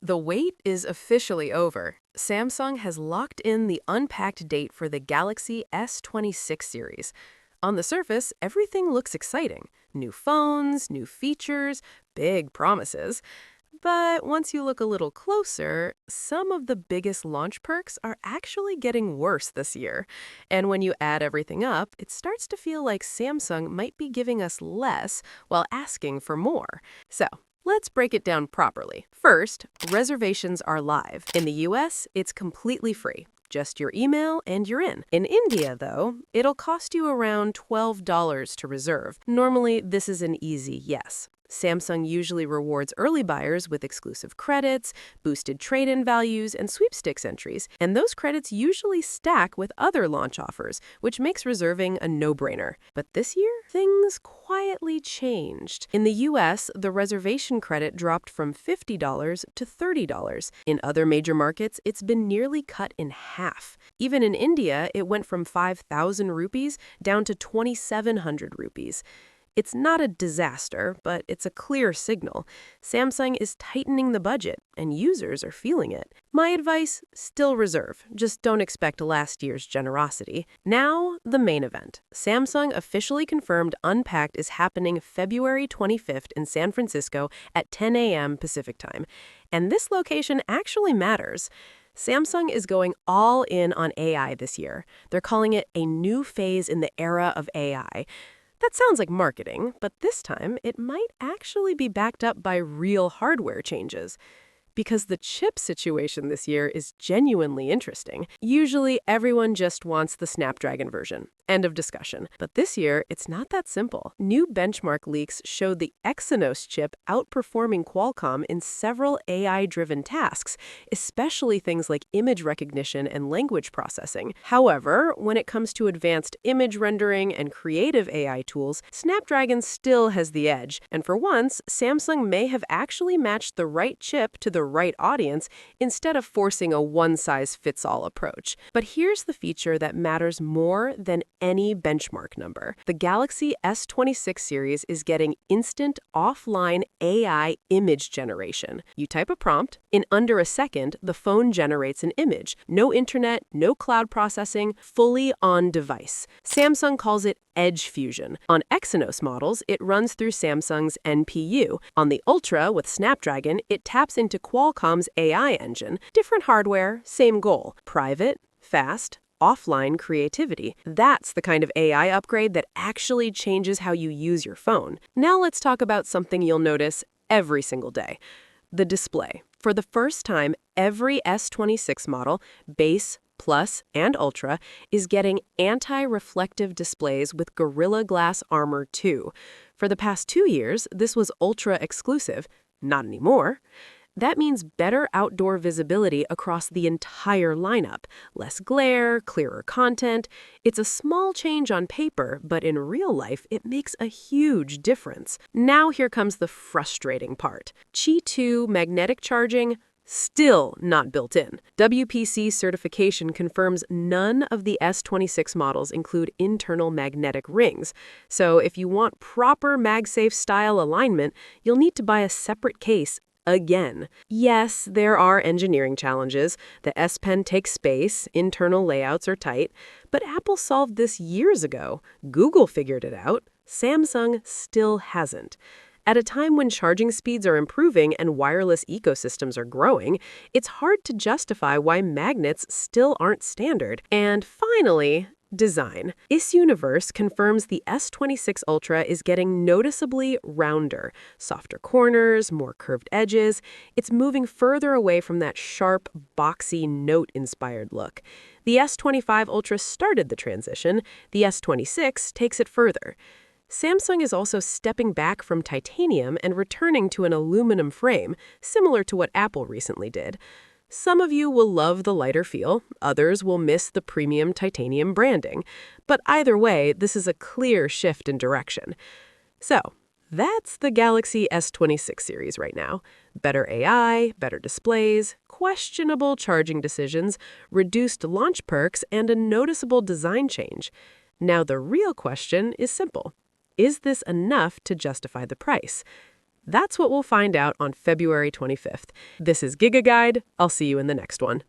The wait is officially over. Samsung has locked in the unpacked date for the Galaxy S26 series. On the surface, everything looks exciting. New phones, new features, big promises. But once you look a little closer, some of the biggest launch perks are actually getting worse this year. And when you add everything up, it starts to feel like Samsung might be giving us less while asking for more. So, let's break it down properly. First, reservations are live. In the US, it's completely free. Just your email and you're in. In India, though, it'll cost you around $12 to reserve. Normally, this is an easy yes. Samsung usually rewards early buyers with exclusive credits, boosted trade-in values, and sweepstakes entries, and those credits usually stack with other launch offers, which makes reserving a no-brainer. But this year, things quietly changed. In the US, the reservation credit dropped from $50 to $30. In other major markets, it's been nearly cut in half. Even in India, it went from 5,000 rupees down to 2,700 rupees. It's not a disaster, but it's a clear signal. Samsung is tightening the budget, and users are feeling it. My advice, still reserve. Just don't expect last year's generosity. Now, the main event. Samsung officially confirmed Unpacked is happening February 25th in San Francisco at 10 a.m. Pacific Time. And this location actually matters. Samsung is going all in on AI this year. They're calling it a new phase in the era of AI. That sounds like marketing, but this time it might actually be backed up by real hardware changes. Because the chip situation this year is genuinely interesting. Usually, everyone just wants the Snapdragon version. End of discussion. But this year, it's not that simple. New benchmark leaks showed the Exynos chip outperforming Qualcomm in several AI-driven tasks, especially things like image recognition and language processing. However, when it comes to advanced image rendering and creative AI tools, Snapdragon still has the edge. And for once, Samsung may have actually matched the right chip to the right audience instead of forcing a one-size-fits-all approach. But here's the feature that matters more than any benchmark number. The Galaxy S26 series is getting instant offline AI image generation. You type a prompt, in under a second, the phone generates an image. No internet, no cloud processing, fully on device. Samsung calls it Edge Fusion. On Exynos models, it runs through Samsung's NPU. On the Ultra with Snapdragon, it taps into Qualcomm's AI engine. Different hardware, same goal. Private, fast, offline creativity. That's the kind of AI upgrade that actually changes how you use your phone. Now let's talk about something you'll notice every single day. The display. For the first time, every S26 model, base, Plus, and Ultra, is getting anti-reflective displays with Gorilla Glass Armor 2. For the past 2 years, this was Ultra exclusive. Not anymore. That means better outdoor visibility across the entire lineup. Less glare, clearer content. It's a small change on paper, but in real life, it makes a huge difference. Now here comes the frustrating part. Qi 2 magnetic charging, still not built in. WPC certification confirms none of the S26 models include internal magnetic rings. So if you want proper MagSafe style alignment, you'll need to buy a separate case again. Yes, there are engineering challenges. The S Pen takes space, internal layouts are tight, but Apple solved this years ago. Google figured it out. Samsung still hasn't. At a time when charging speeds are improving and wireless ecosystems are growing, it's hard to justify why magnets still aren't standard. And finally, design. Isuniverse confirms the S26 Ultra is getting noticeably rounder. Softer corners, more curved edges. It's moving further away from that sharp, boxy, Note-inspired look. The S25 Ultra started the transition. The S26 takes it further. Samsung is also stepping back from titanium and returning to an aluminum frame, similar to what Apple recently did. Some of you will love the lighter feel, others will miss the premium titanium branding. But either way, this is a clear shift in direction. So, that's the Galaxy S26 series right now. Better AI, better displays, questionable charging decisions, reduced launch perks, and a noticeable design change. Now the real question is simple. Is this enough to justify the price? That's what we'll find out on February 25th. This is Giga Guide. I'll see you in the next one.